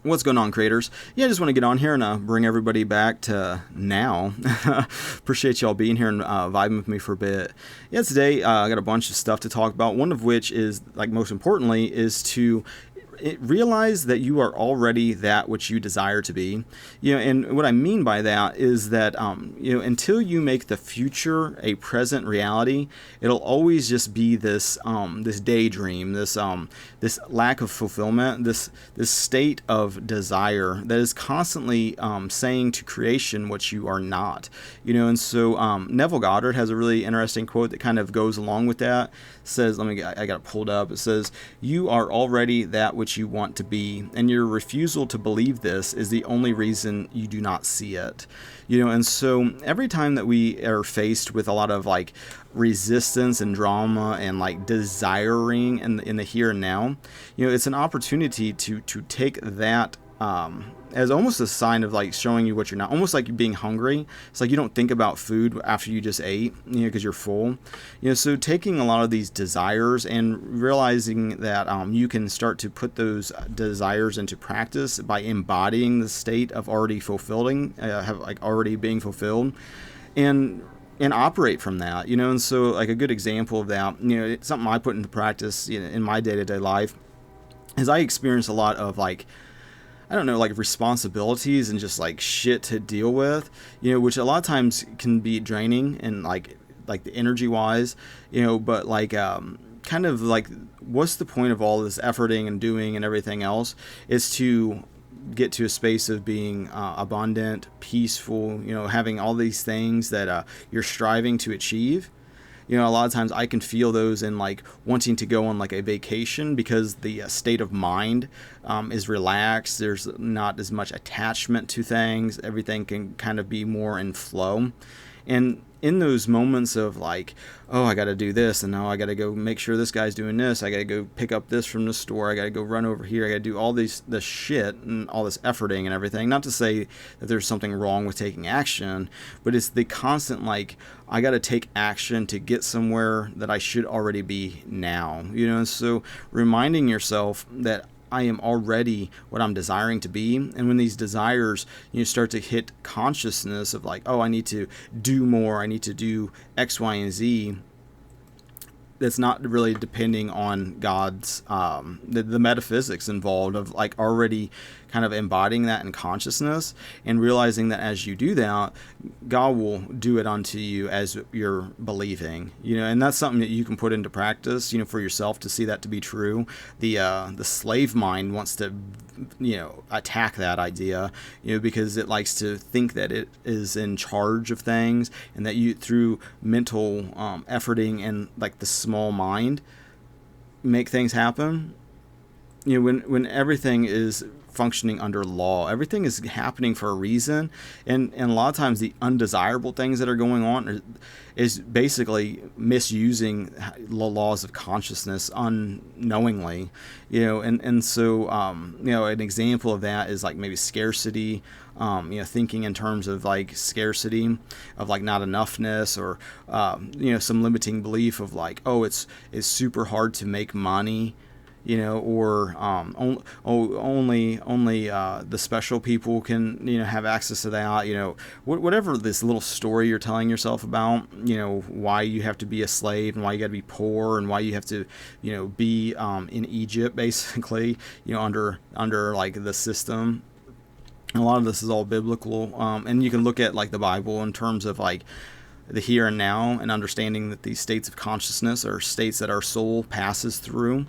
What's going on, creators? Yeah, I just want to get on here and bring everybody back to now. Appreciate y'all being here and vibing with me for a bit. Yeah, today I got a bunch of stuff to talk about. One of which is, like, most importantly, is to realize that you are already that which you desire to be. And what I mean by that is that until you make the future a present reality, it'll always just be this this daydream, this lack of fulfillment, this state of desire that is constantly saying to creation what you are not. And so Neville Goddard has a really interesting quote that kind of goes along with that. It says, I got it pulled up. It says, "You are already that which you want to be, and your refusal to believe this is the only reason you do not see it." And so every time that we are faced with a lot of like resistance and drama and like desiring in the here and now, it's an opportunity to take that as almost a sign of like showing you what you're not, almost like you being hungry. It's like you don't think about food after you just ate, because you're full. So taking a lot of these desires and realizing that you can start to put those desires into practice by embodying the state of already fulfilling, already being fulfilled, and operate from that. And so like a good example of that, it's something I put into practice in my day-to-day life, is I experience a lot of like, I don't know, like responsibilities and just like shit to deal with, which a lot of times can be draining and like the energy wise, but like kind of like, what's the point of all this efforting and doing and everything else is to get to a space of being abundant, peaceful, having all these things that you're striving to achieve. A lot of times I can feel those in like wanting to go on like a vacation, because the state of mind is relaxed. There's not as much attachment to things. Everything can kind of be more in flow. And in those moments of like, oh, I got to do this, and now I got to go make sure this guy's doing this. I got to go pick up this from the store. I got to go run over here. I got to do all this shit and all this efforting and everything. Not to say that there's something wrong with taking action, but it's the constant like, I got to take action to get somewhere that I should already be now. And so reminding yourself that I am already what I'm desiring to be. And when these desires, start to hit consciousness of like, oh, I need to do more, I need to do X, Y, and Z, that's not really depending on God's, the metaphysics involved of like already kind of embodying that in consciousness, and realizing that as you do that, God will do it unto you as you're believing, and that's something that you can put into practice, for yourself to see that to be true. The slave mind wants to, attack that idea, because it likes to think that it is in charge of things, and that you, through mental efforting and like the small mind, make things happen. When everything is functioning under law, everything is happening for a reason, and a lot of times the undesirable things that are going on is basically misusing the laws of consciousness unknowingly, and so an example of that is like maybe scarcity, thinking in terms of like scarcity of like not enoughness, or some limiting belief of like, oh, it's super hard to make money, or only the special people can, have access to that, whatever this little story you're telling yourself about, why you have to be a slave, and why you got to be poor, and why you have to, be in Egypt, basically, under like the system. And a lot of this is all biblical, and you can look at like the Bible in terms of like the here and now, and understanding that these states of consciousness are states that our soul passes through,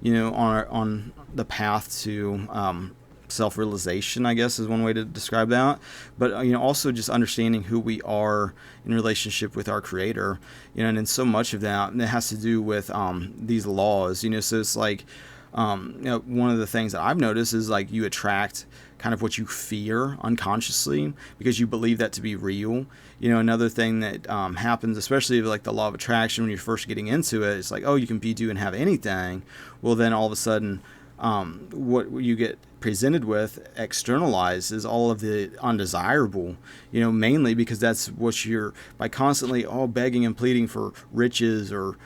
on the path to self-realization, I guess is one way to describe that. But also just understanding who we are in relationship with our Creator, and in so much of that, it has to do with these laws, so it's like one of the things that I've noticed is like you attract kind of what you fear unconsciously, because you believe that to be real. Another thing that happens, especially like the law of attraction, when you're first getting into it, it's like, oh, you can be, do, and have anything. Well, then all of a sudden, what you get presented with, externalized, is all of the undesirable, mainly because that's what you're, by constantly begging and pleading for riches or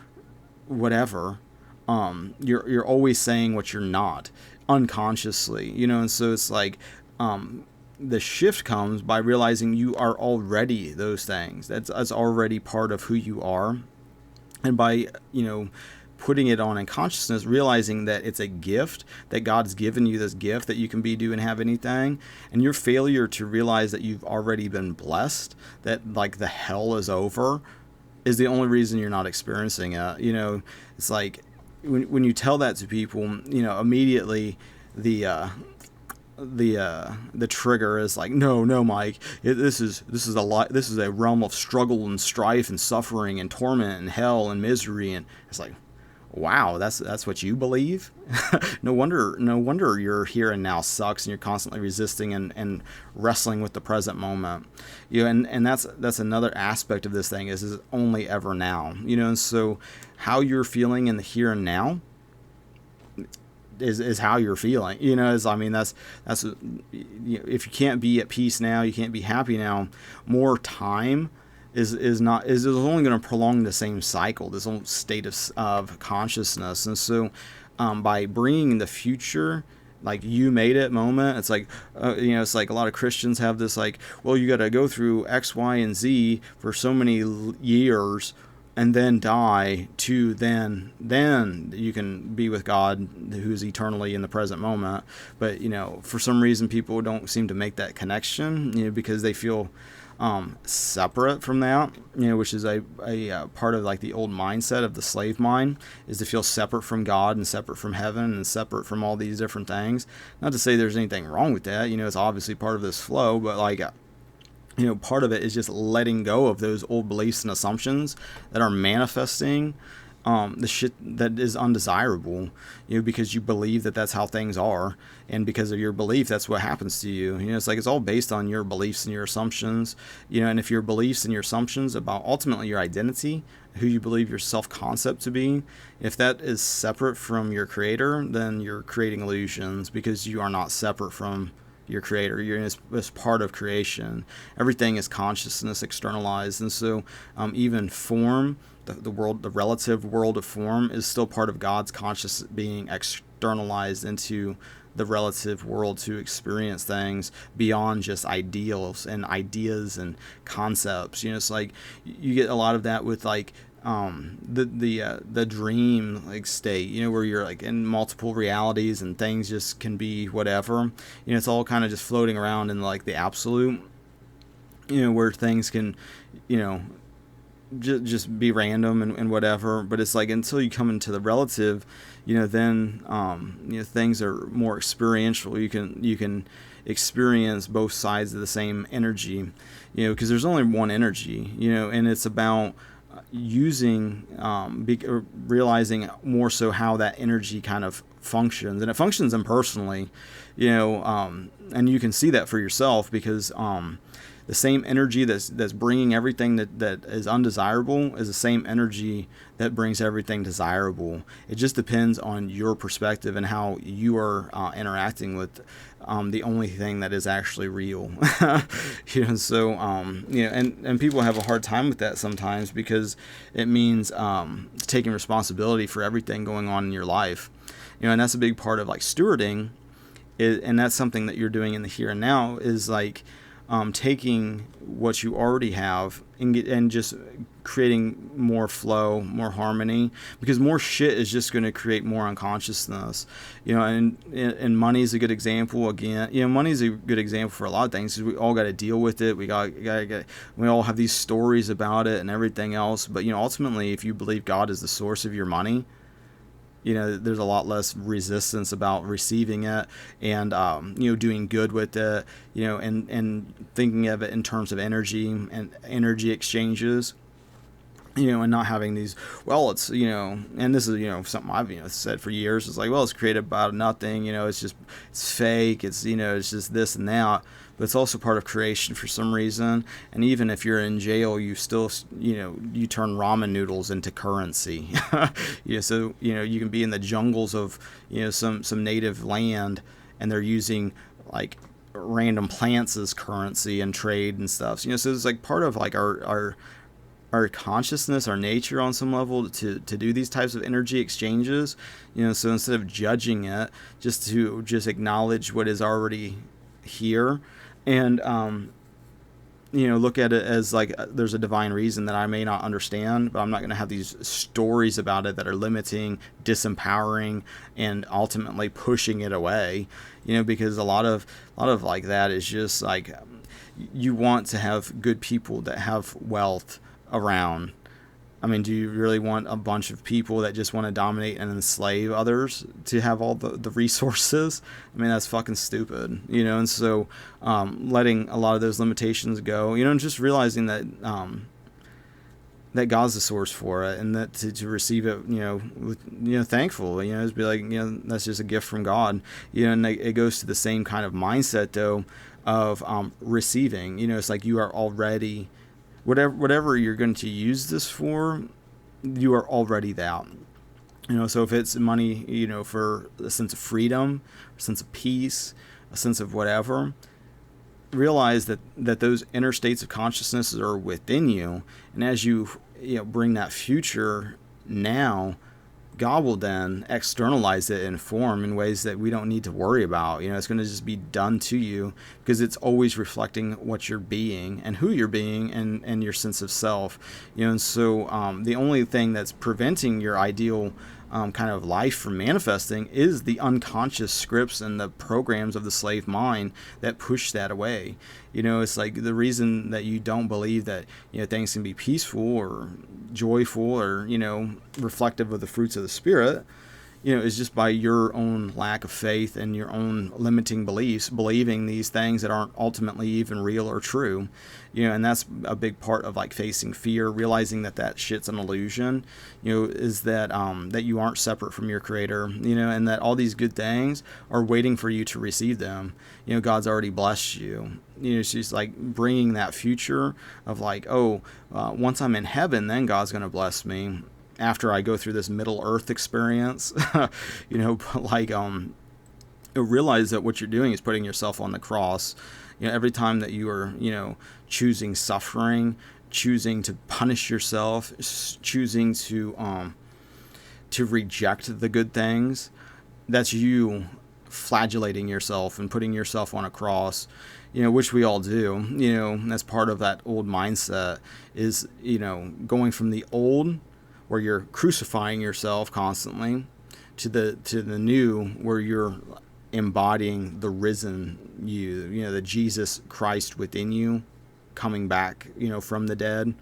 whatever, you're always saying what you're not. unconsciously, and so it's like, the shift comes by realizing you are already those things. That's already part of who you are. And by, putting it on in consciousness, realizing that it's a gift, that God's given you this gift that you can be, do, and have anything. And your failure to realize that you've already been blessed, that like the hell is over, is the only reason you're not experiencing it. It's like when you tell that to people, immediately the trigger is like, no, Mike, this is a realm of struggle and strife and suffering and torment and hell and misery. And it's like, wow, that's what you believe. No wonder your here and now sucks, and you're constantly resisting and wrestling with the present moment. And that's another aspect of this thing is only ever now. And so how you're feeling in the here and now is how you're feeling. That's if you can't be at peace now, you can't be happy now. More time is only going to prolong the same cycle, this whole state of consciousness. And so by bringing the future, like you made it moment, it's like it's like a lot of Christians have this like, well, you got to go through X, Y, and Z for so many years and then die to then you can be with God, who's eternally in the present moment. But for some reason people don't seem to make that connection, because they feel separate from that, which is a part of like the old mindset of the slave mind, is to feel separate from God and separate from heaven and separate from all these different things. Not to say there's anything wrong with that, it's obviously part of this flow, but like, part of it is just letting go of those old beliefs and assumptions that are manifesting the shit that is undesirable, because you believe that that's how things are, and because of your belief, that's what happens to you. It's like it's all based on your beliefs and your assumptions, and if your beliefs and your assumptions about ultimately your identity, who you believe your self-concept to be, if that is separate from your creator, then you're creating illusions, because you are not separate from your creator. You're as part of creation. Everything is consciousness externalized, and so even form, the world, the relative world of form, is still part of God's conscious being externalized into the relative world to experience things beyond just ideals and ideas and concepts. It's like you get a lot of that with like the dream like state, where you're like in multiple realities and things just can be whatever. It's all kind of just floating around in like the absolute, where things can, just be random and whatever. But it's like until you come into the relative, then things are more experiential. You can experience both sides of the same energy, because there's only one energy, and it's about using realizing more so how that energy kind of functions, and it functions impersonally, and you can see that for yourself, because the same energy that's bringing everything that is undesirable is the same energy that brings everything desirable. It just depends on your perspective and how you are interacting with the only thing that is actually real. So and people have a hard time with that sometimes, because it means taking responsibility for everything going on in your life. And that's a big part of like stewarding, and that's something that you're doing in the here and now, is like taking what you already have and just creating more flow, more harmony, because more shit is just going to create more unconsciousness. And money is a good example. Again, money is a good example for a lot of things, because we all got to deal with it. We all have these stories about it and everything else. But ultimately, if you believe God is the source of your money, there's a lot less resistance about receiving it and, doing good with it, and thinking of it in terms of energy and energy exchanges, and not having these, well, it's, and this is, something I've, said for years. It's like, well, it's created out of nothing, it's fake. It's, it's just this and that. But it's also part of creation for some reason. And even if you're in jail, you still, you turn ramen noodles into currency. So, you can be in the jungles of, some native land, and they're using like random plants as currency and trade and stuff. So it's like part of like our our consciousness, our nature on some level to do these types of energy exchanges. So instead of judging it, just acknowledge what is already here, and look at it as like there's a divine reason that I may not understand, but I'm not going to have these stories about it that are limiting, disempowering, and ultimately pushing it away. Because a lot of like that is just like, you want to have good people that have wealth around. I mean, do you really want a bunch of people that just want to dominate and enslave others to have all the resources? I mean, that's fucking stupid, And so, letting a lot of those limitations go, and just realizing that that God's the source for it, and that to receive it, with, thankful, just be like, that's just a gift from God, And it goes to the same kind of mindset though of receiving. It's like you are already. Whatever you're going to use this for, you are already that. So if it's money, for a sense of freedom, a sense of peace, a sense of whatever, realize that those inner states of consciousness are within you. And as you bring that future now, God will then externalize it in form in ways that we don't need to worry about. It's going to just be done to you, because it's always reflecting what you're being and who you're being, and your sense of self. And so the only thing that's preventing your ideal kind of life from manifesting is the unconscious scripts and the programs of the slave mind that push that away. It's like the reason that you don't believe that things can be peaceful or joyful or reflective of the fruits of the Spirit, is just by your own lack of faith and your own limiting beliefs, believing these things that aren't ultimately even real or true. And that's a big part of like facing fear, realizing that shit's an illusion, is that that you aren't separate from your Creator, and that all these good things are waiting for you to receive them. God's already blessed you. She's like bringing that future of like, once I'm in heaven, then God's going to bless me. After I go through this Middle Earth experience, but like, realize that what you're doing is putting yourself on the cross. Every time that you are, choosing suffering, choosing to punish yourself, choosing to reject the good things, that's you flagellating yourself and putting yourself on a cross, which we all do. That's part of that old mindset is, going from the old, where you're crucifying yourself constantly, to the new, where you're embodying the risen you, the Jesus Christ within you, coming back, from the dead,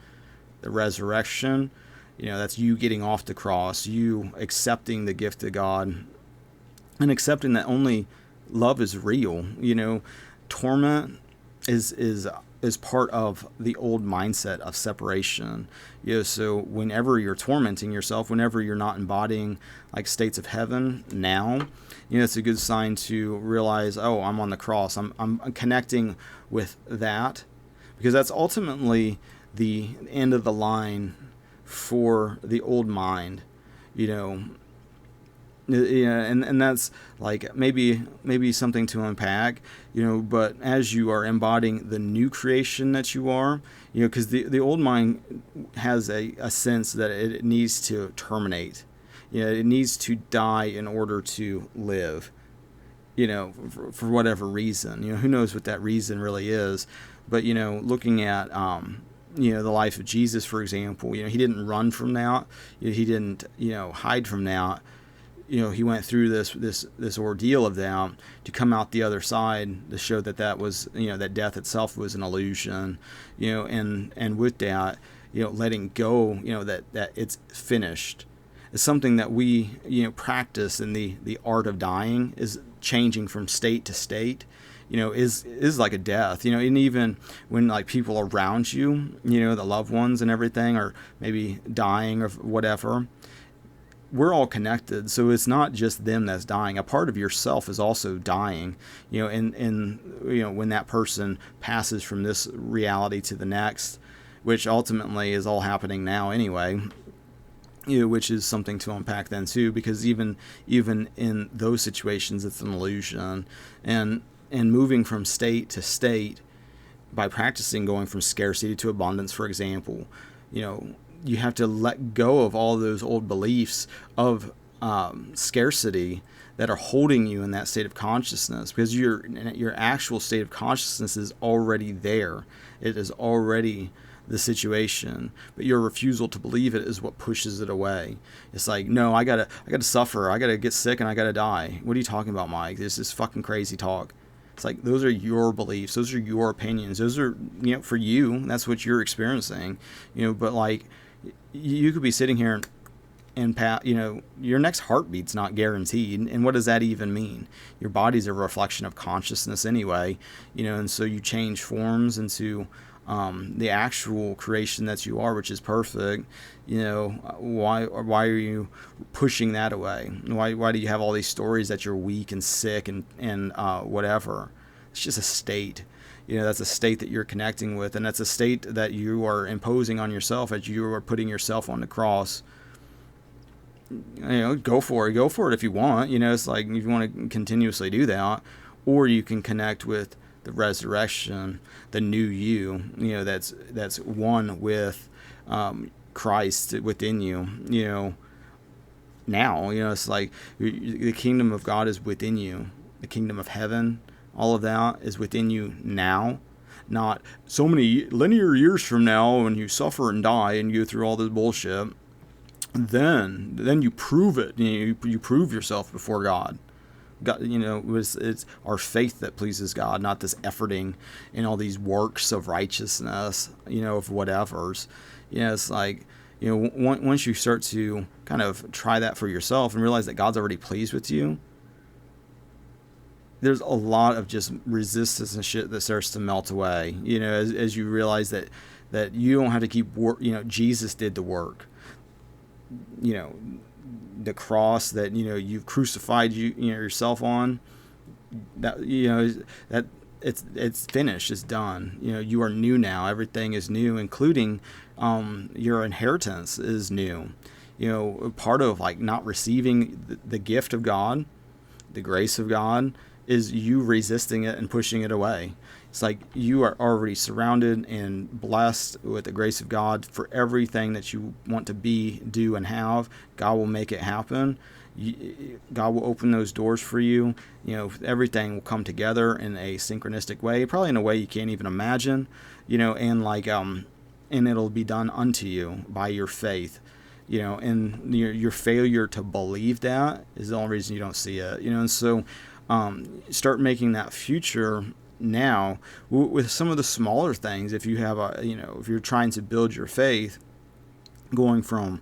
the resurrection. That's you getting off the cross, you accepting the gift of God, and accepting that only love is real. Torment is part of the old mindset of separation. So whenever you're tormenting yourself, whenever you're not embodying like states of heaven now, it's a good sign to realize, I'm on the cross. I'm connecting with that, because that's ultimately the end of the line for the old mind. And that's like maybe something to unpack, but as you are embodying the new creation that you are, because the old mind has a sense that it needs to terminate, it needs to die in order to live, for whatever reason, who knows what that reason really is. But, looking at, the life of Jesus, for example, he didn't run from that. He didn't, hide from that. He went through this ordeal of that to come out the other side to show that was, that death itself was an illusion, and with that, letting go, that it's finished. It's something that we, practice in the art of dying, is changing from state to state, is like a death, and even when like people around you, the loved ones and everything are maybe dying or whatever, we're all connected. So it's not just them that's dying. A part of yourself is also dying, and when that person passes from this reality to the next, which ultimately is all happening now anyway, which is something to unpack then too, because even in those situations, it's an illusion. And moving from state to state by practicing going from scarcity to abundance, for example, You have to let go of all those old beliefs of scarcity that are holding you in that state of consciousness, because your actual state of consciousness is already there. It is already the situation, but your refusal to believe it is what pushes it away. It's like, no, I gotta suffer, I gotta get sick, and I gotta die. What are you talking about, Mike? This is fucking crazy talk. It's like, those are your beliefs, those are your opinions, those are, for you, that's what you're experiencing, but like, you could be sitting here and your next heartbeat's not guaranteed. And what does that even mean? Your body's a reflection of consciousness anyway, and so you change forms into the actual creation that you are, which is perfect. Why are you pushing that away? Why do you have all these stories that you're weak and sick and whatever? It's just a state. That's a state that you're connecting with, and that's a state that you are imposing on yourself as you are putting yourself on the cross. Go for it if you want. It's like, if you want to continuously do that, or you can connect with the resurrection, the new you, that's one with Christ within you. Now, it's like the kingdom of God is within you. The kingdom of heaven, all of that is within you now. Not so many linear years from now when you suffer and die and go through all this bullshit. Then you prove it. You prove yourself before God. God, it's our faith that pleases God, not this efforting and all these works of righteousness, of whatever's. It's like, once you start to kind of try that for yourself and realize that God's already pleased with you, there's a lot of just resistance and shit that starts to melt away. As you realize that you don't have to keep work. Jesus did the work. The cross that you've crucified yourself on, that that it's finished, it's done. You are new now. Everything is new, including your inheritance is new. Part of like not receiving the gift of God, the grace of God, is you resisting it and pushing it away. It's like you are already surrounded and blessed with the grace of God for everything that you want to be, do, and have. God will make it happen. God will open those doors for you. Everything will come together in a synchronistic way, probably in a way you can't even imagine. And it'll be done unto you by your faith. And your failure to believe that is the only reason you don't see it. And so start making that future now with some of the smaller things. If you have if you're trying to build your faith, going from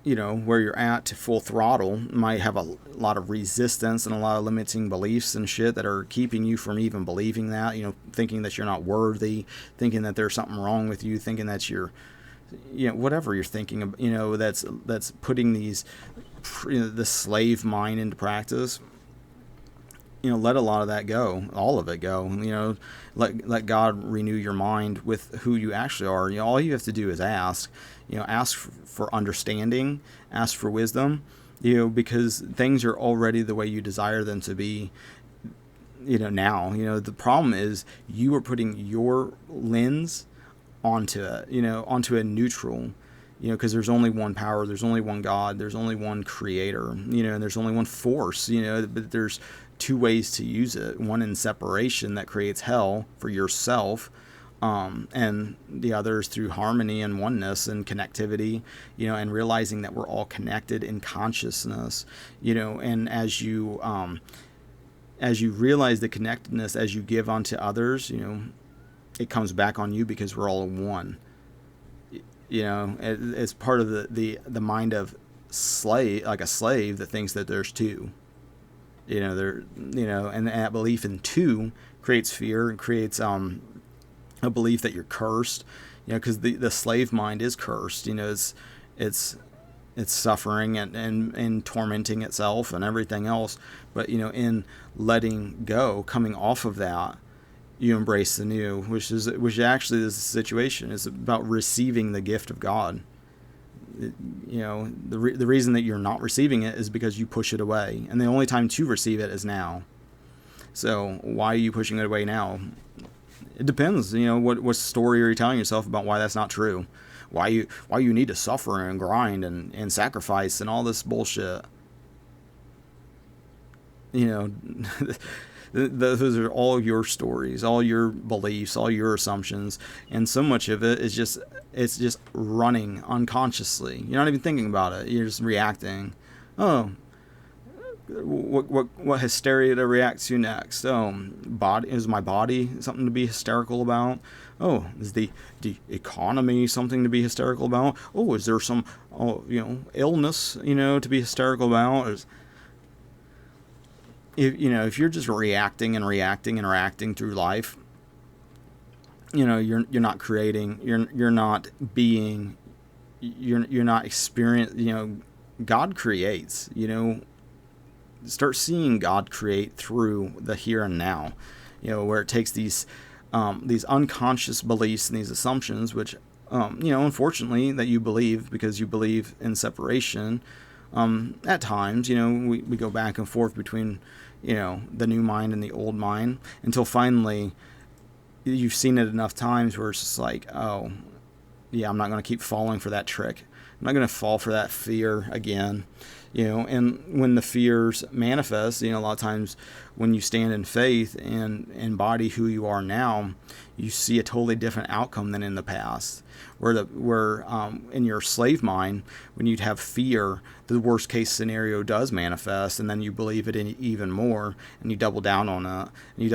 where you're at to full throttle might have a lot of resistance and a lot of limiting beliefs and shit that are keeping you from even believing that, thinking that you're not worthy, thinking that there's something wrong with you, thinking that you're whatever you're thinking of, that's putting these the slave mind into practice. Let a lot of that go, all of it go. Let God renew your mind with who you actually are. All you have to do is ask. Ask for understanding, ask for wisdom. Because things are already the way you desire them to be. Now. The problem is you are putting your lens onto it. Onto a neutral. Because there's only one power, there's only one God, there's only one creator. And there's only one force. But there's two ways to use it. One in separation that creates hell for yourself, and the other is through harmony and oneness and connectivity, and realizing that we're all connected in consciousness, and as you realize the connectedness, as you give unto others, it comes back on you because we're all one. It's part of the mind of slave, like a slave that thinks that there's two. And that belief in two creates fear and creates a belief that you're cursed, because the slave mind is cursed. It's suffering and tormenting itself and everything else. But in letting go, coming off of that, you embrace the new, which actually is the situation. It's about receiving the gift of God. The reason that you're not receiving it is because you push it away, and the only time to receive it is now. So why are you pushing it away now? It depends. What story are you telling yourself about why that's not true? why you need to suffer and grind and sacrifice and all this bullshit. You know, those are all your stories, all your beliefs, all your assumptions, and so much of it is it's just running unconsciously. You're not even thinking about it. You're just reacting. Oh, what hysteria to react to next? Oh, is my body something to be hysterical about? Oh, is the economy something to be hysterical about? Oh, is there some illness to be hysterical about? If you're just reacting and reacting and reacting through life, you're not creating, you're not being, you're not experiencing. God creates. Start seeing God create through the here and now. Where it takes these unconscious beliefs and these assumptions, which unfortunately that you believe because you believe in separation. At times, we go back and forth between, the new mind and the old mind until finally you've seen it enough times where it's just like, oh, yeah, I'm not going to keep falling for that trick. I'm not going to fall for that fear again. And when the fears manifest, a lot of times when you stand in faith and embody who you are now, you see a totally different outcome than in the past. Where in your slave mind, when you'd have fear, the worst case scenario does manifest, and then you believe it in even more, and you double down on it, and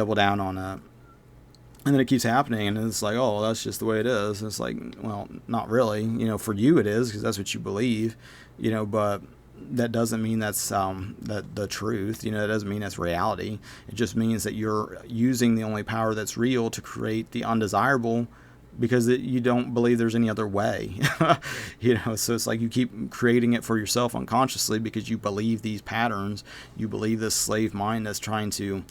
then it keeps happening, and it's like, oh, that's just the way it is. And it's like, well, not really. For you it is, because that's what you believe. But that doesn't mean that's the truth. That doesn't mean that's reality. It just means that you're using the only power that's real to create the undesirable, because you don't believe there's any other way. So it's like you keep creating it for yourself unconsciously because you believe these patterns. You believe this slave mind that's trying to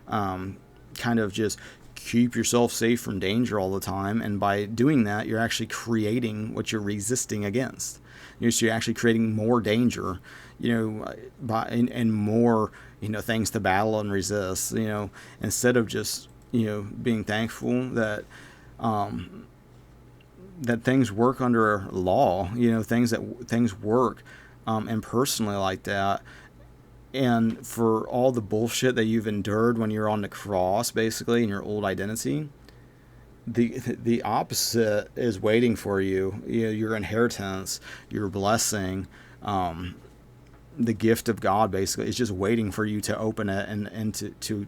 kind of just keep yourself safe from danger all the time. And by doing that, you're actually creating what you're resisting against. So you're actually creating more danger, and more, things to battle and resist, instead of just, being thankful that that things work under law, things work impersonally like that. And for all the bullshit that you've endured when you're on the cross, basically, in your old identity, the opposite is waiting for you. Your inheritance, your blessing, the gift of God, basically, is just waiting for you to open it and to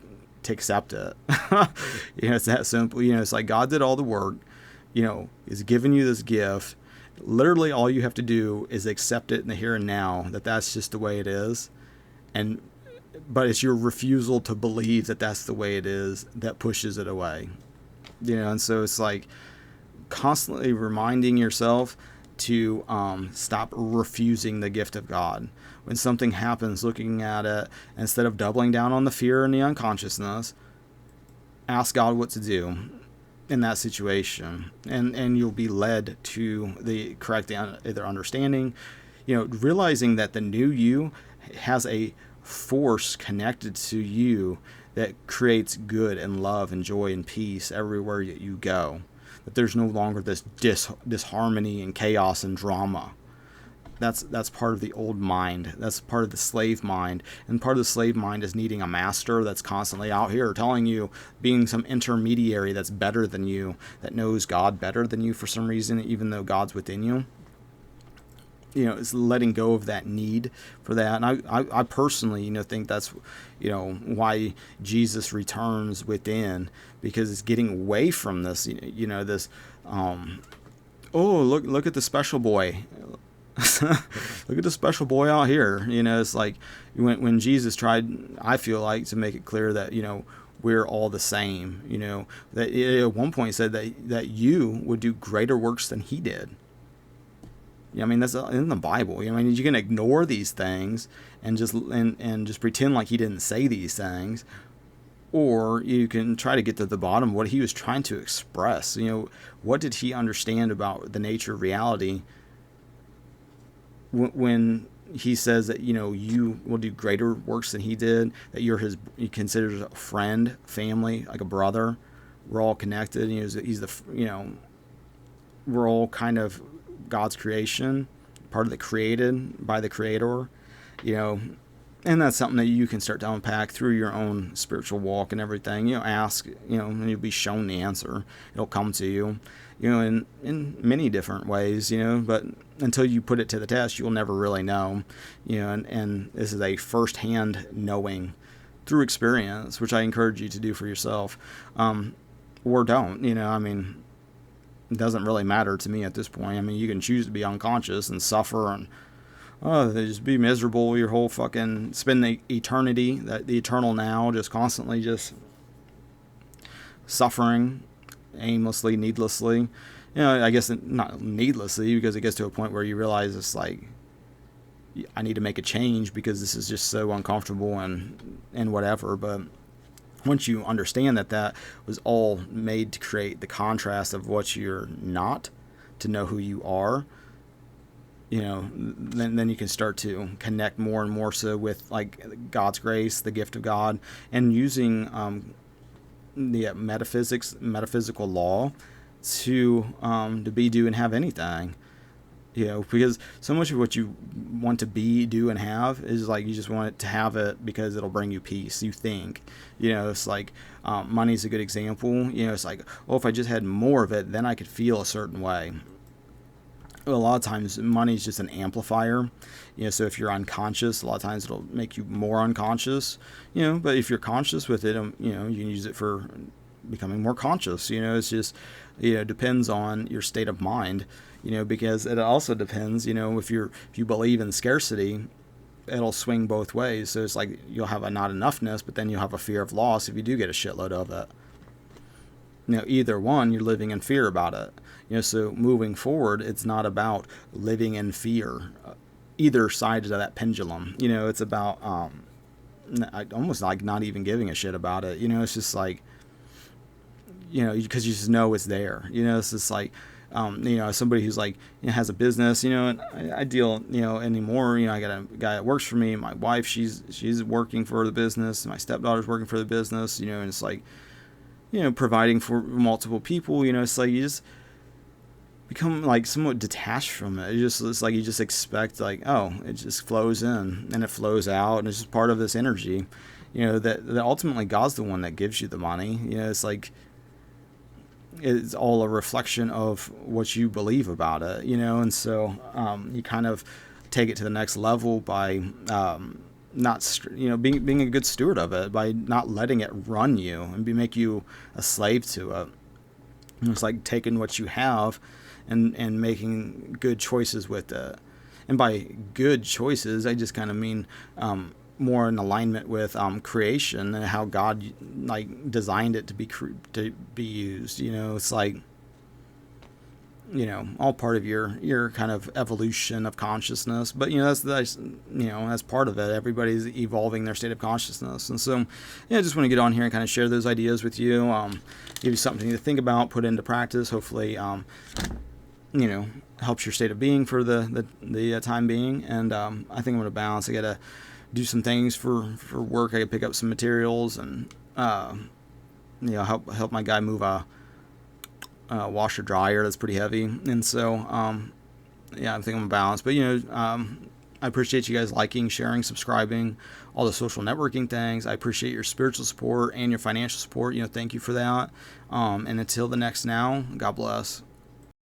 accept it. It's that simple. It's like God did all the work. Is giving you this gift. Literally, all you have to do is accept it in the here and now. That's just the way it is. But it's your refusal to believe that that's the way it is that pushes it away. And so it's like constantly reminding yourself to stop refusing the gift of God. When something happens, looking at it, instead of doubling down on the fear and the unconsciousness, ask God what to do in that situation, and you'll be led to the correct either understanding, realizing that the new you has a force connected to you that creates good and love and joy and peace everywhere that you go. That there's no longer this disharmony and chaos and drama. That's part of the old mind. That's part of the slave mind. And part of the slave mind is needing a master that's constantly out here telling you, being some intermediary that's better than you, that knows God better than you for some reason, even though God's within you. It's letting go of that need for that. And I personally, think that's, why Jesus returns within, because it's getting away from this, this, look at the special boy. Look at the special boy out here. It's like when Jesus tried, I feel like, to make it clear that, we're all the same, that it at one point said that you would do greater works than he did. That's in the Bible. You can ignore these things and just pretend like he didn't say these things, or you can try to get to the bottom of what he was trying to express. What did he understand about the nature of reality when he says that you will do greater works than he did, that he considers a friend, family, like a brother. We're all connected. He's the we're all kind of God's creation, part of the created by the Creator, you know. And that's something that you can start to unpack through your own spiritual walk and everything. You know, ask, you know, and you'll be shown the answer. It'll come to you, you know, in many different ways, you know, but until you put it to the test, you'll never really know, you know, and this is a first-hand knowing through experience, which I encourage you to do for yourself, or don't, you know, I mean, it doesn't really matter to me at this point. I mean, you can choose to be unconscious and suffer and they just be miserable your whole fucking, spend the eternity, the eternal now, just constantly just suffering aimlessly, needlessly. You know, I guess not needlessly, because it gets to a point where you realize it's like, I need to make a change because this is just so uncomfortable and whatever. But once you understand that that was all made to create the contrast of what you're not, to know who you are, you know, then you can start to connect more and more so with like God's grace, the gift of God, and using the metaphysical law to be, do, and have anything. You know, because so much of what you want to be, do, and have is like you just want it to have it because it'll bring you peace. You think, you know, it's like money's a good example. You know, it's like, oh, if I just had more of it, then I could feel a certain way. Well, a lot of times money is just an amplifier, you know, so if you're unconscious, a lot of times it'll make you more unconscious, you know, but if you're conscious with it, you know, you can use it for becoming more conscious, you know. It's just, you know, depends on your state of mind, you know, because it also depends, you know, if you believe in scarcity, it'll swing both ways. So it's like you'll have a not enoughness, but then you'll have a fear of loss if you do get a shitload of it. You know, either one, you're living in fear about it. You know, so moving forward, it's not about living in fear. Either side of that pendulum. You know, it's about almost like not even giving a shit about it. You know, it's just like, you know, because you just know it's there. You know, it's just like, you know, somebody who's like, you know, has a business, you know, and I deal, you know, anymore, you know, I got a guy that works for me. My wife, she's working for the business. My stepdaughter's working for the business, you know, and it's like, you know, providing for multiple people, you know, it's like you just become like somewhat detached from it. It's like you just expect like, oh, it just flows in and it flows out and it's just part of this energy, you know, that ultimately God's the one that gives you the money. You know, it's like, it's all a reflection of what you believe about it, you know, and so you kind of take it to the next level by not, you know, being a good steward of it, by not letting it run you and make you a slave to it. It's like taking what you have and making good choices with it. And by good choices, I just kind of mean more in alignment with creation and how God like designed it to be used. You know, it's like, you know, all part of your kind of evolution of consciousness. But, you know, that's you know, that's part of it. Everybody's evolving their state of consciousness. And so, yeah, I just want to get on here and kind of share those ideas with you, give you something to think about, put into practice. Hopefully, you know, helps your state of being for the time being. And I think I'm going to balance. I got to do some things for work. I got to pick up some materials and, you know, help my guy move a washer dryer that's pretty heavy. And so yeah, I think I'm balanced. But, you know, I appreciate you guys liking, sharing, subscribing, all the social networking things. I appreciate your spiritual support and your financial support. You know, thank you for that. And until the next now, God bless.